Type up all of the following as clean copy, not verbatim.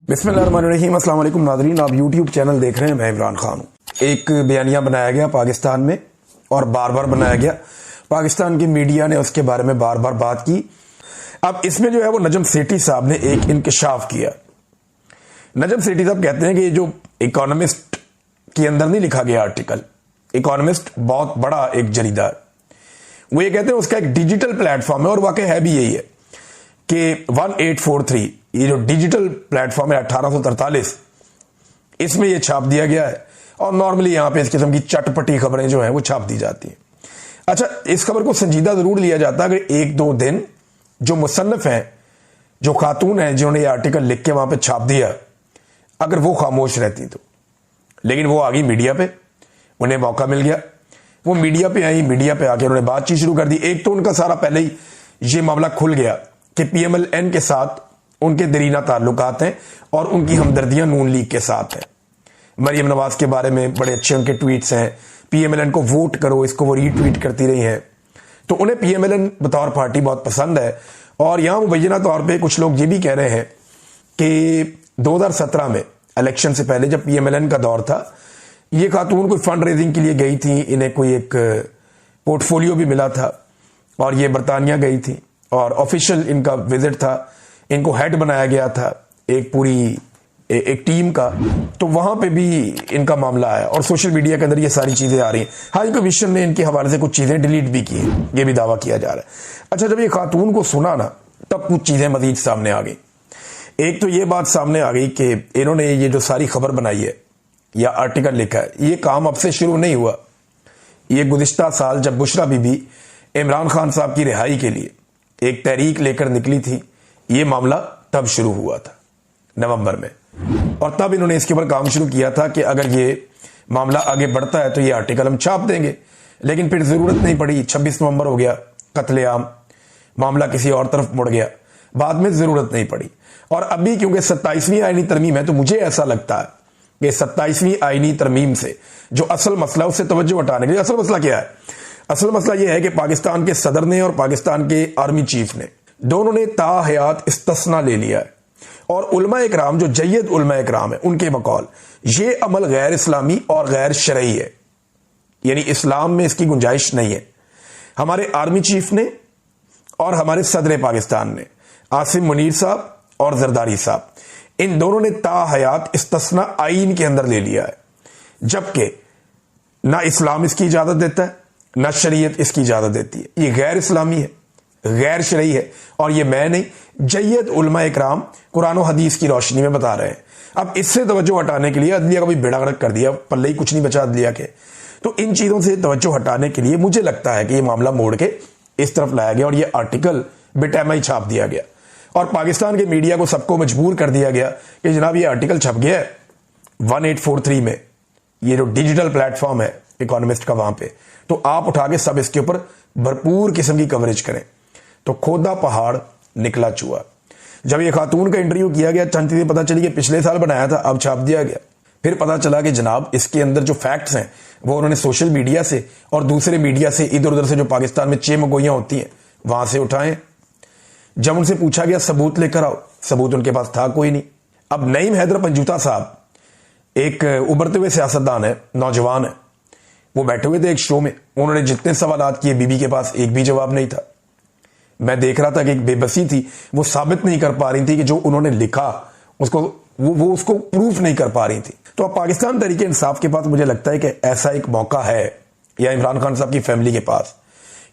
बिस्मिल्लाहिर्रहमानिर्रहीम। अस्सलाम वालेकुम नाज़रीन, आप यूट्यूब चैनल देख रहे हैं। मैं इमरान खान हूँ। एक बयानिया बनाया गया पाकिस्तान में और बार बार बनाया गया। पाकिस्तान की मीडिया ने उसके बारे में बार बार बात की। अब इसमें जो है वो नजम सेठी साहब ने एक इंकशाफ किया। नजम सेठी साहब कहते हैं कि ये जो इकोनॉमिस्ट के अंदर नहीं लिखा गया आर्टिकल, इकोनॉमिस्ट बहुत बड़ा एक जरीदा है, वो ये कहते हैं उसका एक डिजिटल प्लेटफॉर्म है और वाकई है भी यही है कि 1843 ये जो डिजिटल प्लेटफॉर्म है 1843 इसमें ये छाप दिया गया है और नॉर्मली यहां पे इस किस्म की चटपटी खबरें जो हैं वो छाप दी जाती हैं। अच्छा, इस खबर को संजीदा जरूर लिया जाता है अगर एक दो दिन जो मुसन्निफ हैं, जो खातून हैं जिन्होंने ये आर्टिकल लिख के वहां पे छाप दिया, अगर वो खामोश रहती तो। लेकिन वो आ गई मीडिया पे, उन्हें मौका मिल गया, वो मीडिया पे आई, मीडिया पे आके उन्होंने बातचीत शुरू कर दी। एक तो उनका सारा पहले ही ये मामला खुल गया कि PMLN के साथ उनके दरीना ताल्लुकात हैं और उनकी हमदर्दियां नून लीग के साथ हैं। मरियम नवाज के बारे में बड़े अच्छे उनके ट्वीट्स हैं, PMLN को वोट करो, इसको वो रीट्वीट करती रही हैं। तो उन्हें PMLN बतौर पार्टी बहुत पसंद है। और यहां मुबैना तौर पे कुछ लोग ये भी कह रहे हैं कि 2017 में इलेक्शन से पहले जब PMLN का दौर था, ये खातून कोई फंड रेजिंग के लिए गई थी, इन्हें कोई एक पोर्टफोलियो भी मिला था और ये बरतानिया गई थी और ऑफिशियल इनका विजिट था, इनको हेड बनाया गया था एक पूरी एक टीम का। तो वहां पे भी इनका मामला आया और सोशल मीडिया के अंदर ये सारी चीजें आ रही हैं। हाई कमीशन ने इनके हवाले से कुछ चीजें डिलीट भी की हैं, ये भी दावा किया जा रहा है। अच्छा, जब ये खातून को सुना ना, तब कुछ चीजें मजीद सामने आ गई। एक तो ये बात सामने आ गई कि इन्होंने ये जो सारी खबर बनाई है या आर्टिकल लिखा है, ये काम अब से शुरू नहीं हुआ। ये गुज़िश्ता साल जब बुशरा बीबी इमरान खान साहब की रिहाई के लिए एक तहरीक लेकर निकली थी, ये मामला तब शुरू हुआ था नवंबर में। और तब इन्होंने इसके ऊपर काम शुरू किया था कि अगर ये मामला आगे बढ़ता है तो ये आर्टिकल हम छाप देंगे। लेकिन फिर जरूरत नहीं पड़ी, 26 नवंबर हो गया, कत्लेआम, मामला किसी और तरफ मुड़ गया, बाद में जरूरत नहीं पड़ी। और अभी क्योंकि 27वीं आईनी तरमीम है, तो मुझे ऐसा लगता है कि 27वीं आईनी तरमीम से जो असल मसला, उससे तवज्जो हटाने के लिए, असल मसला क्या है? असल मसला यह है कि पाकिस्तान के सदर ने और पाकिस्तान के आर्मी चीफ ने दोनों ने ताहयात इस्तिस्ना ले लिया है। और उलमा इकराम, जो जय्यद उलमा इकराम है, उनके बकौल ये अमल गैर इस्लामी और गैर शरई है, यानी इस्लाम में इसकी गुंजाइश नहीं है। हमारे आर्मी चीफ ने और हमारे सदर पाकिस्तान ने, आसिम मुनीर साहब और जरदारी साहब, इन दोनों ने ताहयात इस्तिस्ना आईन के अंदर ले लिया है, जबकि ना इस्लाम इसकी इजाजत देता है, ना शरीयत इसकी इजाजत देती है। ये गैर इस्लामी है, गैर शरई है। और ये मैं नहीं, जय्यद उलमा इकराम कुरान और हदीस की रोशनी में बता रहे हैं। अब इससे तवज्जो हटाने के लिए अदलिया का भी बेड़ा गर्क कर दिया, पल्ले ही कुछ नहीं बचा अदलिया के। तो इन चीजों से तवज्जो हटाने के लिए मुझे लगता है कि ये मामला मोड़ के इस तरफ लाया गया और ये आर्टिकल बेटैमा ही छाप दिया गया और पाकिस्तान के मीडिया को सबको मजबूर कर दिया गया कि जनाब ये आर्टिकल छप गया है 1843 में, ये जो डिजिटल प्लेटफॉर्म है इकोनॉमिस्ट का, वहां पे तो आप उठा के सब इसके ऊपर भरपूर किस्म की कवरेज करें। तो खोदा पहाड़ निकला चूहा। जब ये खातून का इंटरव्यू किया गया, चंद चीजें पता चली कि पिछले साल बनाया था, अब छाप दिया गया। फिर पता चला कि जनाब इसके अंदर जो फैक्ट्स हैं वो उन्होंने सोशल मीडिया से और दूसरे मीडिया से, इधर उधर से जो पाकिस्तान में चेमगोइयां होती हैं वहां से उठाए। जब उनसे पूछा गया सबूत लेकर आओ, सबूत उनके पास था कोई नहीं। अब नईम हैदर पंजूता साहब एक उभरते हुए सियासतदान है, नौजवान है, वो बैठे हुए थे एक शो में, उन्होंने जितने सवालात किए बीबी के पास एक भी जवाब नहीं था। मैं देख रहा था कि एक बेबसी थी, वो साबित नहीं कर पा रही थी कि जो उन्होंने लिखा उसको वो उसको प्रूफ नहीं कर पा रही थी। तो अब पाकिस्तान तहरीक इंसाफ के पास मुझे लगता है कि ऐसा एक मौका है, या इमरान खान साहब की फैमिली के पास,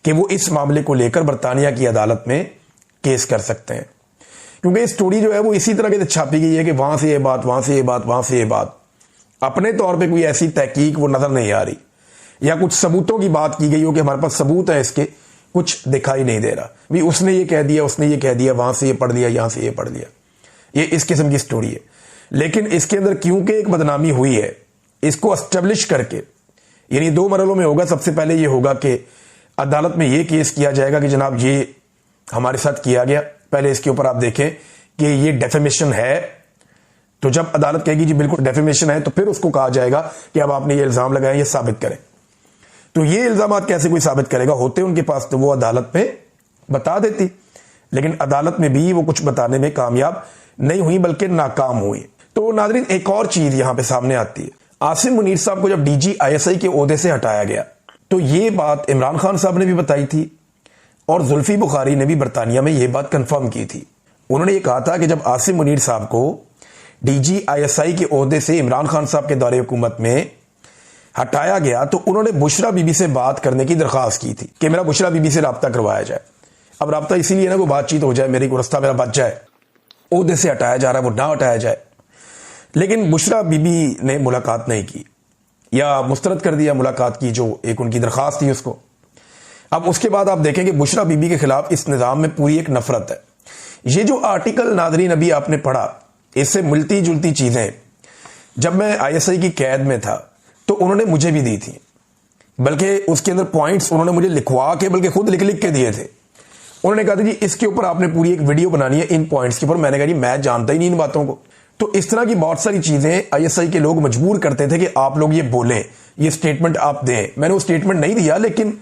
कि वो इस मामले को लेकर बरतानिया की अदालत में केस कर सकते हैं। क्योंकि स्टोरी जो है वो इसी तरह के छापी गई है कि वहां से ये बात, वहां से ये बात, वहां से ये बात, अपने तौर पर कोई ऐसी तहकीक वो नजर नहीं आ रही, या कुछ सबूतों की बात की गई हो कि हमारे पास सबूत है, इसके कुछ दिखाई नहीं दे रहा, भी उसने ये कह दिया, उसने ये कह दिया, वहां से ये पढ़ लिया, यहां से ये पढ़ लिया, ये इस किस्म की स्टोरी है। लेकिन इसके अंदर क्योंकि एक बदनामी हुई है, इसको एस्टेब्लिश करके, यानी दो मरहलों में होगा। सबसे पहले ये होगा कि अदालत में ये केस किया जाएगा कि जनाब ये हमारे साथ किया गया, पहले इसके ऊपर आप देखें कि ये डेफेमेशन है। तो जब अदालत कहेगी जी बिल्कुल डेफेमेशन है, तो फिर उसको कहा जाएगा कि अब आपने ये इल्जाम लगाए, ये साबित करें। तो ये इल्जाम कैसे कोई साबित करेगा? होते उनके पास तो वो अदालत में बता देती, लेकिन अदालत में भी वो कुछ बताने में कामयाब नहीं हुई बल्कि नाकाम हुई। तो नाज़रीन, एक और चीज यहां पे सामने आती है। आसिम मुनीर साहब को जब डीजी आईएसआई के ओहदे से हटाया गया तो ये बात इमरान खान साहब ने भी बताई थी और जुल्फी बुखारी ने भी बरतानिया में ये बात कंफर्म की थी। उन्होंने ये कहा था कि जब आसिम मुनीर साहब को डीजी आईएसआई के ओहदे से इमरान खान साहब के दौरे हुकूमत में हटाया गया तो उन्होंने बुशरा बीबी से बात करने की दरख्वास्त की थी कि मेरा बुशरा बीबी से रब्ता करवाया जाए। अब रब्ता इसीलिए ना, कोई बातचीत हो जाए, मेरी को रास्ता मेरा बच जाए, ओहदे से हटाया जा रहा है वो ना हटाया जाए। लेकिन बुशरा बीबी ने मुलाकात नहीं की या मुस्तरद कर दिया मुलाकात की जो एक उनकी दरख्वास्त थी उसको। अब उसके बाद आप देखें कि बुशरा बीबी के खिलाफ इस निज़ाम में पूरी एक नफरत है। ये जो आर्टिकल नादरीन अभी आपने पढ़ा, इससे मिलती जुलती चीजें जब मैं आईएसआई की कैद में था तो उन्होंने मुझे भी दी थी, बल्कि उसके अंदर पॉइंट्स उन्होंने मुझे लिखवा के बल्कि खुद लिख लिख के दिए थे। उन्होंने कहा था जी इसके ऊपर आपने पूरी एक वीडियो बनानी है इन पॉइंट्स के ऊपर। मैंने कहा जी मैं जानता ही नहीं इन बातों को। तो इस तरह की बहुत सारी चीजें आईएसआई के लोग मजबूर करते थे कि आप लोग ये बोलें, ये स्टेटमेंट आप दें। मैंने वो स्टेटमेंट नहीं दिया, लेकिन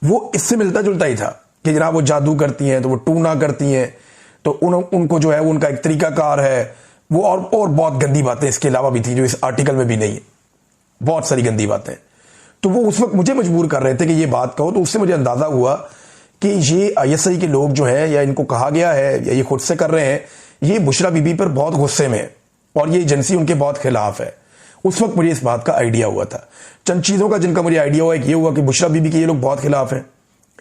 वो इससे मिलता जुलता ही था कि जनाब वो जादू करती हैं तो वो टूना करती हैं, तो उनको जो है वो उनका एक तरीकाकार है वो, और बहुत गंदी बातें इसके अलावा भी थी जो इस आर्टिकल में भी नहीं है, बहुत सारी गंदी बातें। तो वो उस वक्त मुझे मजबूर कर रहे थे कि ये बात कहो। तो उससे मुझे अंदाजा हुआ कि ये आईएसआई के लोग जो है, या इनको कहा गया है या ये खुद से कर रहे हैं, ये बुशरा बीबी पर बहुत गुस्से में है और ये एजेंसी उनके बहुत खिलाफ है। उस वक्त मुझे इस बात का आइडिया हुआ था। चंद चीजों का जिनका मुझे आइडिया हुआ, एक ये हुआ कि बुशरा बीबी के ये लोग बहुत खिलाफ हैं।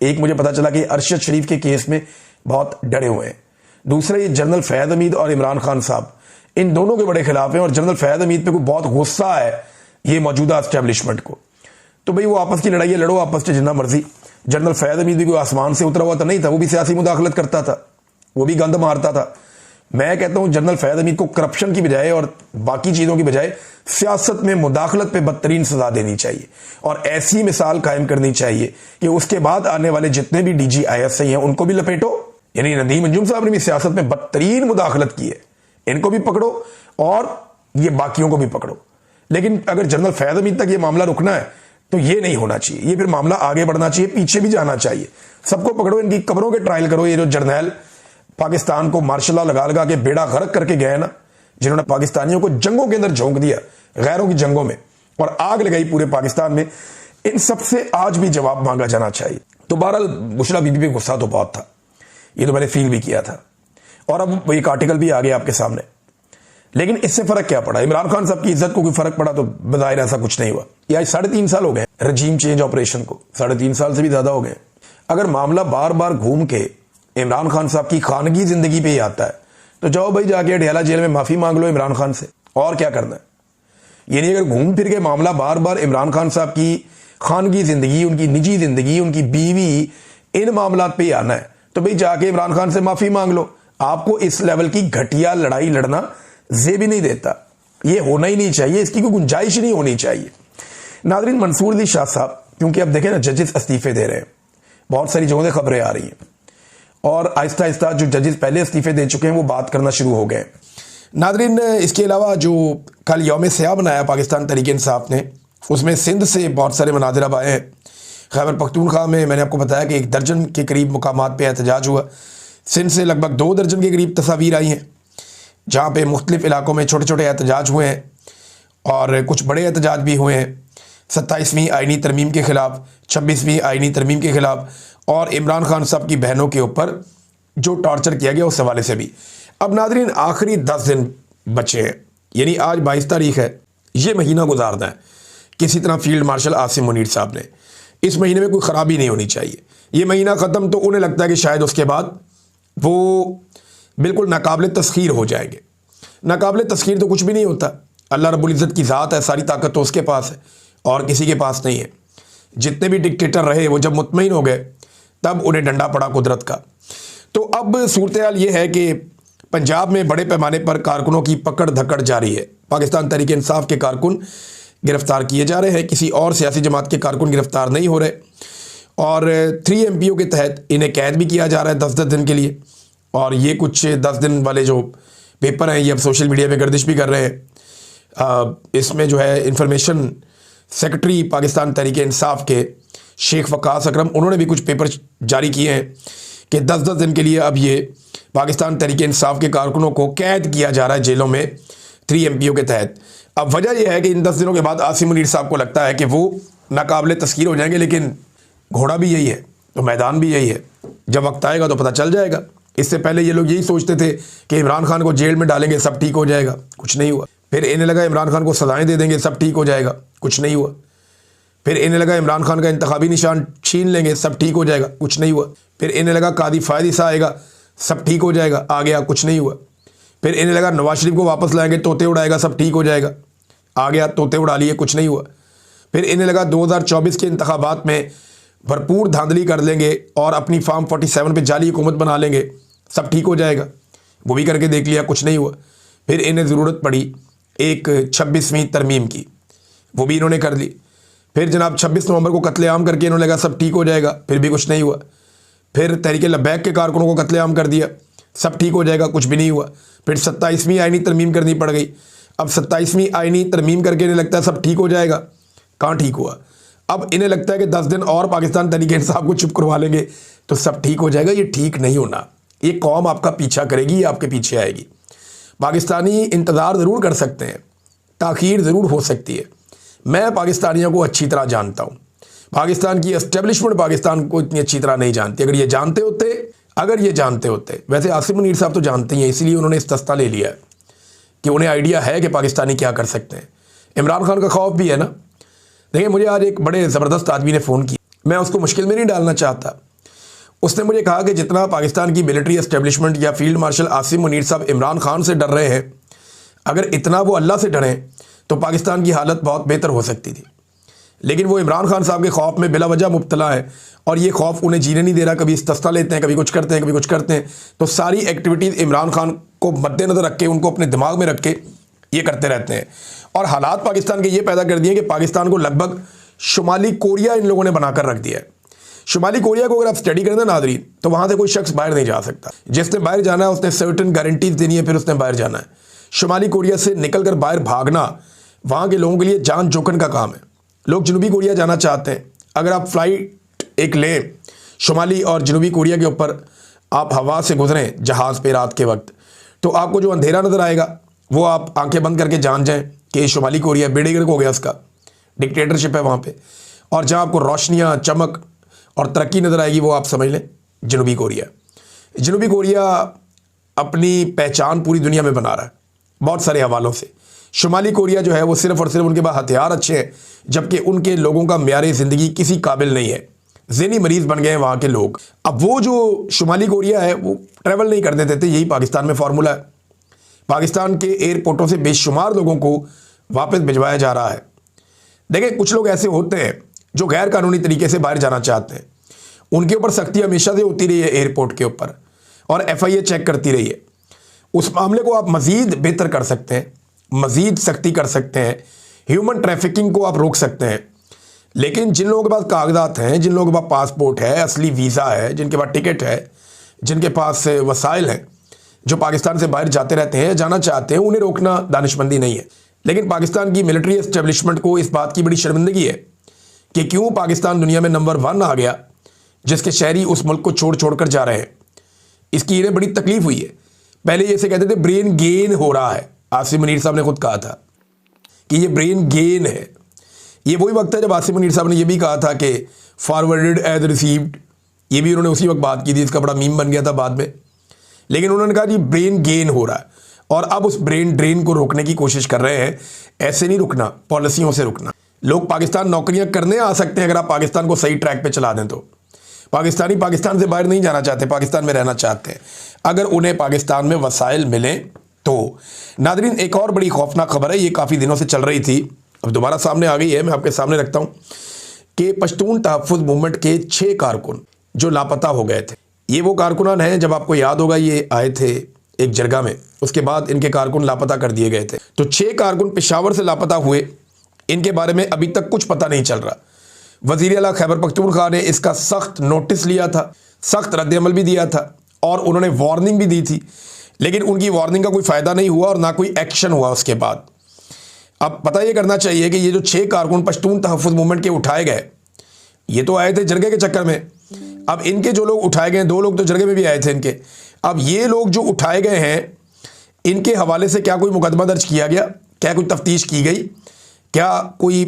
एक मुझे पता चला कि अरशद शरीफ के केस में बहुत डरे हुए हैं। दूसरा, ये जनरल फैद हमीद और इमरान खान साहब, इन दोनों के बड़े खिलाफ हैं और जनरल फैद हमीद पे कोई बहुत गुस्सा है ये मौजूदा एस्टेब्लिशमेंट को। तो भाई वो आपस की लड़ाई है, लड़ो आपस से जितना मर्जी। जनरल फैद हमीद भी कोई आसमान से उतरा हुआ तो नहीं था, वो भी सियासी मुदाखलत करता था, वो भी गंद मारता था। मैं कहता हूं जनरल फैद हमीद को करप्शन की बजाय और बाकी चीजों की बजाय सियासत में मुदाखलत पे बदतरीन सजा देनी चाहिए और ऐसी मिसाल कायम करनी चाहिए कि उसके बाद आने वाले जितने भी डीजी आईएसआई हैं उनको भी लपेटो। यानी नदीम अंजुम साहब ने भी सियासत में बदतरीन मुदाखलत की है, इनको भी पकड़ो और ये बाकियों को भी पकड़ो। लेकिन अगर जनरल फैद हमीद तक ये मामला रुकना है तो ये नहीं होना चाहिए, ये फिर मामला आगे बढ़ना चाहिए, पीछे भी जाना चाहिए। सबको पकड़ो, इनकी कब्रों के ट्रायल करो। ये जो जर्नैल पाकिस्तान को मार्शल लगा लगा के बेड़ा गर्क करके गए ना, जिन्होंने पाकिस्तानियों को जंगों के अंदर झोंक दिया, गैरों की जंगों में, और आग लगाई पूरे पाकिस्तान में, इन सबसे आज भी जवाब मांगा जाना चाहिए। तो बहरहाल बुशरा बीबी पे गुस्सा तो बहुत था, ये तो मैंने फील भी किया था और अब एक आर्टिकल भी आ गया आपके सामने। लेकिन इससे फर्क क्या पड़ा? इमरान खान साहब की इज्जत को कोई फर्क पड़ा? तो बजाहिर ऐसा कुछ नहीं हुआ। ये आज 3.5 साल हो गए रजीम चेंज ऑपरेशन को, 3.5 साल से भी ज्यादा हो गए। अगर मामला बार बार घूम के इमरान खान साहब की खानगी जिंदगी पे ही आता है तो जाओ भाई जाके अडयाला जेल में माफी मांग लो इमरान खान से, और क्या करना है। ये नहीं, अगर घूम फिर के मामला बार बार इमरान खान साहब की खानगी जिंदगी, उनकी निजी जिंदगी, उनकी बीवी, इन मामला पे ही आना है तो भाई जाके इमरान खान से माफी मांग लो। आपको इस लेवल की घटिया लड़ाई लड़ना जे भी नहीं देता, ये होना ही नहीं चाहिए, इसकी कोई गुंजाइश नहीं होनी चाहिए। नाज़रीन, मंसूर अली शाह साहब, क्योंकि अब देखें ना जजेस इस्तीफे दे रहे हैं, बहुत सारी जगहों से खबरें आ रही हैं और आहिस्ता आहिस्ता जो जजेस पहले इस्तीफे दे चुके हैं वो बात करना शुरू हो गए। नाज़रीन, इसके अलावा जो कल यौम सयाह बनाया पाकिस्तान तहरीक इंसाफ ने, उसमें सिंध से बहुत सारे मनाजिर अब आए हैं। खैबर पख्तूनख्वा में मैंने आपको बताया कि 1 दर्जन के करीब मुकामात पे एहतजाज हुआ। सिंध से लगभग 2 दर्जन के करीब तस्वीर आई हैं जहाँ पे मुख्तलिफ इलाकों में छोटे छोटे एहतजाज हुए हैं और कुछ बड़े एहतजाज भी हुए हैं 27वीं आइनी तरमीम के ख़िलाफ़, 26वीं आइनी तरमीम के ख़िलाफ़ और इमरान खान साहब की बहनों के ऊपर जो टॉर्चर किया गया उस हवाले से भी। अब नाज़रीन, आखिरी 10 दिन बचे हैं, यानी आज 22 तारीख है, ये महीना गुजारना है किसी तरह फील्ड मार्शल आसिम मुनीर साहब ने। इस महीने में कोई ख़राबी नहीं होनी चाहिए। ये महीना ख़त्म तो उन्हें लगता है कि शायद उसके बाद वो बिल्कुल नाकाबिल तस्खीर हो जाएंगे। नाकाबिल तस्खीर तो कुछ भी नहीं होता, अल्लाह रब्बुल इज़्ज़त की ज़ात है, सारी ताकत तो उसके पास है और किसी के पास नहीं है। जितने भी डिक्टेटर रहे वो जब मुतमईन हो गए तब उन्हें डंडा पड़ा कुदरत का। तो अब सूरत हाल ये है कि पंजाब में बड़े पैमाने पर कारकुनों की पकड़ धकड़ जारी है। पाकिस्तान तहरीक इंसाफ के कारकुन गिरफ्तार किए जा रहे हैं, किसी और सियासी जमात के कारकुन गिरफ्तार नहीं हो रहे और 3 MPO के तहत इन्हें कैद भी किया जा रहा है 10-10 दिन के लिए। और ये कुछ 10 दिन वाले जो पेपर हैं ये अब सोशल मीडिया पे गर्दिश भी कर रहे हैं। इसमें जो है इंफॉर्मेशन सेक्रेटरी पाकिस्तान तहरीक इंसाफ के शेख वकास अकरम, उन्होंने भी कुछ पेपर जारी किए हैं कि 10-10 दिन के लिए अब ये पाकिस्तान तहरीक इंसाफ के कारकुनों को कैद किया जा रहा है जेलों में 3 MPO के तहत। अब वजह यह है कि इन 10 दिनों के बाद आसिम मुनीर साहब को लगता है कि वो नाकाबिले तस्खीर हो जाएंगे, लेकिन घोड़ा भी यही है तो मैदान भी यही है, जब वक्त आएगा तो पता चल जाएगा। इससे पहले ये लोग यही सोचते थे कि इमरान खान को जेल में डालेंगे सब ठीक हो जाएगा, कुछ नहीं हुआ। फिर इन्हें लगा इमरान खान को सजाएं दे देंगे सब ठीक हो जाएगा, कुछ नहीं हुआ। फिर इन्हें लगा इमरान खान का इंतखाबी निशान छीन लेंगे सब ठीक हो जाएगा, कुछ नहीं हुआ। फिर इन्हें लगा कादी फायद ईसा आएगा सब ठीक हो जाएगा, आ गया, कुछ नहीं हुआ। फिर इन्हें लगा नवाज शरीफ को वापस लाएंगे तोते उड़ाएगा सब ठीक हो जाएगा, आ गया, तोते उड़ा लिए, कुछ नहीं हुआ। फिर इन्हें लगा 2024 के इंतखाबात में भरपूर धांधली कर लेंगे और अपनी फार्म 47 पे जाली हुकूमत बना लेंगे, सब ठीक हो जाएगा। वो भी करके देख लिया, कुछ नहीं हुआ। फिर इन्हें ज़रूरत पड़ी एक 26वीं तरमीम की, वो भी इन्होंने कर ली। फिर जनाब 26 नवंबर को कत्लेआम करके इन्होंने लगा सब ठीक हो जाएगा, फिर भी कुछ नहीं हुआ। फिर तहरीक लब्बैक के कारकुनों को कत्लेआम कर दिया, सब ठीक हो जाएगा, कुछ भी नहीं हुआ। फिर 27वीं आईनी तरमीम करनी पड़ गई। अब 27वीं आईनी तरमीम करके इन्हें लगता है सब ठीक हो जाएगा, कहाँ ठीक हुआ। अब इन्हें लगता है कि 10 दिन और पाकिस्तान तहरीक इंसाफ को चुप करवा लेंगे तो सब ठीक हो जाएगा। ये ठीक नहीं होना, ये कौम आपका पीछा करेगी, ये आपके पीछे आएगी। पाकिस्तानी इंतज़ार ज़रूर कर सकते हैं, ताख़ीर ज़रूर हो सकती है। मैं पाकिस्तानियों को अच्छी तरह जानता हूँ, पाकिस्तान की एस्टेब्लिशमेंट पाकिस्तान को इतनी अच्छी तरह नहीं जानती। अगर ये जानते होते, वैसे आसिम मुनीर साहब तो जानते ही हैं, इसलिए उन्होंने इस्तेस्ता ले लिया है कि उन्हें आइडिया है कि पाकिस्तानी क्या कर सकते हैं। इमरान खान का खौफ भी है ना। देखिए, मुझे आज एक बड़े ज़बरदस्त आदमी ने फ़ोन किया, मैं उसको मुश्किल में नहीं डालना चाहता। उसने मुझे कहा कि जितना पाकिस्तान की मिलिट्री एस्टेब्लिशमेंट या फील्ड मार्शल आसिम मुनीर साहब इमरान खान से डर रहे हैं, अगर इतना वो अल्लाह से डरें तो पाकिस्तान की हालत बहुत बेहतर हो सकती थी। लेकिन वो इमरान खान साहब के खौफ में बिला वजह मुब्तला है और ये खौफ उन्हें जीने नहीं दे रहा। कभी इस्तेस्ता लेते हैं, कभी कुछ करते हैं, कभी कुछ करते हैं। तो सारी एक्टिविटीज़ इमरान खान को मद्देनज़र रख के, उनको अपने दिमाग में रख के ये करते रहते हैं। और हालात पाकिस्तान के ये पैदा कर दिए कि पाकिस्तान को लगभग शुमाली कोरिया इन लोगों ने बनाकर रख दिया है। शुमाली कोरिया को अगर आप स्टडी करें ना नाज़रीन, तो वहाँ से कोई शख्स बाहर नहीं जा सकता। जिसने बाहर जाना है उसने सर्टेन गारंटीज देनी है, फिर उसने बाहर जाना है। शुमाली कोरिया से निकल कर बाहर भागना वहाँ के लोगों के लिए जान जोखन का काम है। लोग जनूबी कोरिया जाना चाहते हैं, अगर आप फ्लाइट एक लें शुमाली और जनूबी कोरिया के ऊपर, आप हवा से गुजरें जहाज़ पे रात के वक्त, तो आपको जो अंधेरा नज़र आएगा वो आप आंखें बंद करके जान जाएं कि शुमाली कोरिया बेड़ेगर्क हो गया, उसका डिक्टेटरशिप है वहाँ पे। और जहाँ आपको रोशनियाँ, चमक और तरक्की नज़र आएगी वो आप समझ लें जनूबी कोरिया। जनूबी कोरिया अपनी पहचान पूरी दुनिया में बना रहा है बहुत सारे हवालों से। शुमाली कोरिया जो है वो सिर्फ़ और सिर्फ उनके पास हथियार अच्छे हैं, जबकि उनके लोगों का म्यार ज़िंदगी किसी काबिल नहीं है। ज़हनी मरीज़ बन गए हैं वहाँ के लोग। अब वो जो शुमाली कोरिया है वो ट्रैवल नहीं करने देते, यही पाकिस्तान में फार्मूला है। पाकिस्तान के एयरपोर्टों से बेशुमार लोगों को वापस भिजवाया जा रहा है। देखिए, कुछ लोग ऐसे होते हैं जो गैर कानूनी तरीके से बाहर जाना चाहते हैं, उनके ऊपर सख्ती हमेशा से होती रही है एयरपोर्ट के ऊपर, और FIA चेक करती रही है। उस मामले को आप मज़ीद बेहतर कर सकते हैं, मज़ीद सख्ती कर सकते हैं, ह्यूमन ट्रैफिकिंग को आप रोक सकते हैं। लेकिन जिन लोगों के पास कागजात हैं, जिन लोगों के पास पासपोर्ट है, असली वीज़ा है, जिनके पास टिकट है, जिनके पास वसाइल हैं, जो पाकिस्तान से बाहर जाते रहते हैं, जाना चाहते हैं, उन्हें रोकना दानिशमंदी नहीं है। लेकिन पाकिस्तान की मिलिट्री एस्टेब्लिशमेंट को इस बात की बड़ी शर्मिंदगी है कि क्यों पाकिस्तान दुनिया में नंबर 1 आ गया, जिसके शहरी उस मुल्क को छोड़ कर जा रहे हैं। इसकी इन्हें बड़ी तकलीफ हुई है। पहले ये से कहते थे ब्रेन गेन हो रहा है, आसिम मुनीर साहब ने खुद कहा था कि ये ब्रेन गेन है। ये वही वक्त है जब आसिम मुनीर साहब ने ये भी कहा था कि फॉरवर्डेड एज रिसीव्ड, ये भी उन्होंने उसी वक्त बात की थी, इसका बड़ा मीम बन गया था बाद में। लेकिन उन्होंने कहा जी ब्रेन गेन हो रहा है, और अब उस ब्रेन ड्रेन को रोकने की कोशिश कर रहे हैं। ऐसे नहीं रुकना, पॉलिसियों से रुकना। लोग पाकिस्तान नौकरियां करने आ सकते हैं अगर आप पाकिस्तान को सही ट्रैक पे चला दें तो। पाकिस्तानी पाकिस्तान से बाहर नहीं जाना चाहते, पाकिस्तान में रहना चाहते हैं, अगर उन्हें पाकिस्तान में वसाइल मिलें तो। नादरीन, एक और बड़ी खौफनाक खबर है, ये काफ़ी दिनों से चल रही थी, अब दोबारा सामने आ गई है, मैं आपके सामने रखता हूँ कि पश्तून तहफ़्फ़ुज़ मूवमेंट के 6 कारकुन जो लापता हो गए थे। ये वो कारकुनान हैं, जब आपको याद होगा ये आए थे एक जरगा में, उसके बाद इनके कारकुन लापता कर दिए गए थे। तो 6 कारकुन पेशावर से लापता हुए, इनके बारे में अभी तक कुछ पता नहीं चल रहा। वज़ीर आला खैबर पख्तूनख्वा ने इसका सख्त नोटिस लिया था, सख्त रद्द-ए-अमल भी दिया था, और उन्होंने वार्निंग भी दी थी, लेकिन उनकी वार्निंग का कोई फ़ायदा नहीं हुआ और ना कोई एक्शन हुआ उसके बाद। अब पता ये करना चाहिए कि ये जो 6 कारकुन पश्तून तहफ़्फ़ुज़ मूवमेंट के उठाए गए, ये तो आए थे जरगे के चक्कर में। अब इनके जो लोग उठाए गए, 2 लोग तो जरगे में भी आए थे इनके, अब ये लोग जो उठाए गए हैं, इनके हवाले से क्या कोई मुकदमा दर्ज किया गया, क्या कोई तफ्तीश की गई, क्या कोई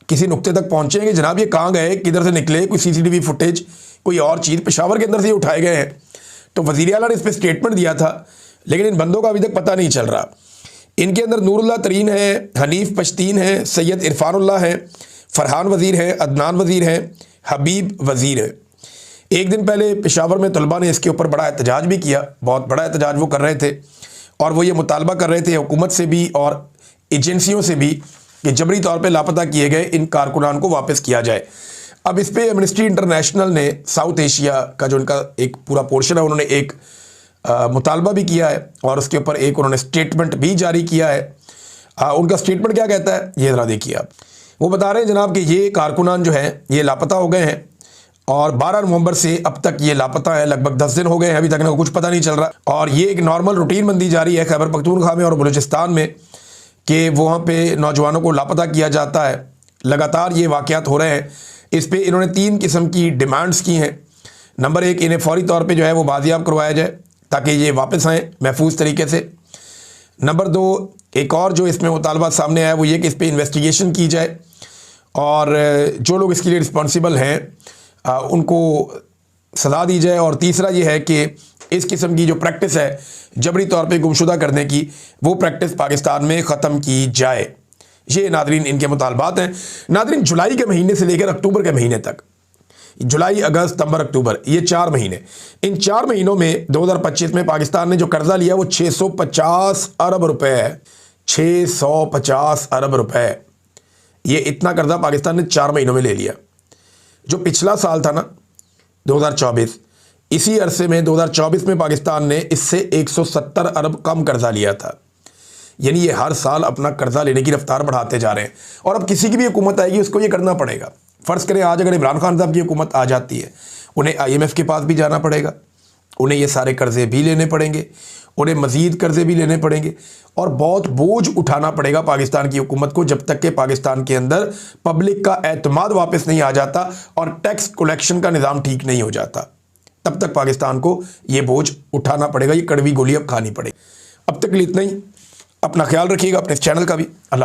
किसी नुक्ते तक पहुंचे कि जनाब ये कहाँ गए, किधर से निकले, कोई सीसीटीवी फुटेज, कोई और चीज़, पेशावर के अंदर से ये उठाए गए हैं। तो वज़ीर आला ने इस पर स्टेटमेंट दिया था, लेकिन इन बंदों का अभी तक पता नहीं चल रहा। इनके अंदर नूरुल्लाह तरीन है, हनीफ पश्तीन है, सैयद इरफानुल्लाह है, फरहान वज़ीर है, अदनान वज़ीर है, हबीब वज़ीर है। एक दिन पहले पेशावर में तलबा ने इसके ऊपर बड़ा एहतजाज भी किया, बहुत बड़ा एहतजाज वो कर रहे थे, और वो ये मुतालबा कर रहे थे हुकूमत से भी और एजेंसियों से भी कि जबरी तौर पे लापता किए गए इन कारकुनान को वापस किया जाए। अब इस पे एमनेस्टी इंटरनेशनल ने साउथ एशिया का जो इनका एक पूरा पोर्शन है, उन्होंने एक मुतालबा भी किया है और उसके ऊपर एक उन्होंने स्टेटमेंट भी जारी किया है। उनका स्टेटमेंट क्या कहता है ये ज़रा देखिए आप। वो बता रहे हैं जनाब कि ये कारकुनान जो है ये लापता हो गए हैं और 12 नवंबर से अब तक ये लापता है, लगभग 10 दिन हो गए हैं, अभी तक इनको कुछ पता नहीं चल रहा। और ये एक नॉर्मल रूटीन बनती जा रही है खैबर पख्तूनख्वा में और बलूचिस्तान में कि वहाँ पे नौजवानों को लापता किया जाता है। लगातार ये वाक़यात हो रहे हैं। इस पर इन्होंने 3 किस्म की डिमांड्स की हैं। नंबर 1, इन्हें फौरी तौर पे जो है वो बाजियाब करवाया जाए ताकि ये वापस आएँ महफूज तरीके से। नंबर 2, एक और जो इसमें मुतालबा सामने आया वो ये कि इस पर इन्वेस्टिगेशन की जाए और जो लोग इसके लिए रिस्पॉन्सिबल हैं उनको सज़ा दी जाए। और तीसरा ये है कि इस किस्म की जो प्रैक्टिस है जबरी तौर पे गुमशुदा करने की, वो प्रैक्टिस पाकिस्तान में ख़त्म की जाए। ये नादरीन इनके मुतालबात हैं। नादरीन, जुलाई के महीने से लेकर अक्टूबर के महीने तक, जुलाई, अगस्त, सितंबर, अक्टूबर, ये 4 महीने, इन 4 महीनों में 2025 में पाकिस्तान ने जो कर्जा लिया वो 650 अरब रुपए है। 650 अरब रुपए, ये इतना कर्जा पाकिस्तान ने 4 महीनों में ले लिया। जो पिछला साल था ना 2024, इसी अरसे में 2024 में पाकिस्तान ने इससे 170 अरब कम कर्जा लिया था। यानी ये हर साल अपना कर्जा लेने की रफ्तार बढ़ाते जा रहे हैं। और अब किसी की भी हुकूमत आएगी उसको ये करना पड़ेगा। फ़र्ज़ करें आज अगर इमरान खान साहब की हुकूमत आ जाती है, उन्हें IMF के पास भी जाना पड़ेगा, उन्हें ये सारे कर्ज़े भी लेने पड़ेंगे, उन्हें मज़ीद कर्ज़े भी लेने पड़ेंगे और बहुत बोझ उठाना पड़ेगा पाकिस्तान की हुकूमत को जब तक कि पाकिस्तान के अंदर पब्लिक का एतमाद वापस नहीं आ जाता और टैक्स कलेक्शन का निज़ाम ठीक नहीं हो जाता। तब तक पाकिस्तान को ये बोझ उठाना पड़ेगा, ये कड़वी गोली अब खानी पड़ेगी। अब तक के लिए इतना ही। अपना ख्याल रखिएगा, अपने चैनल का भी। अल्लाह।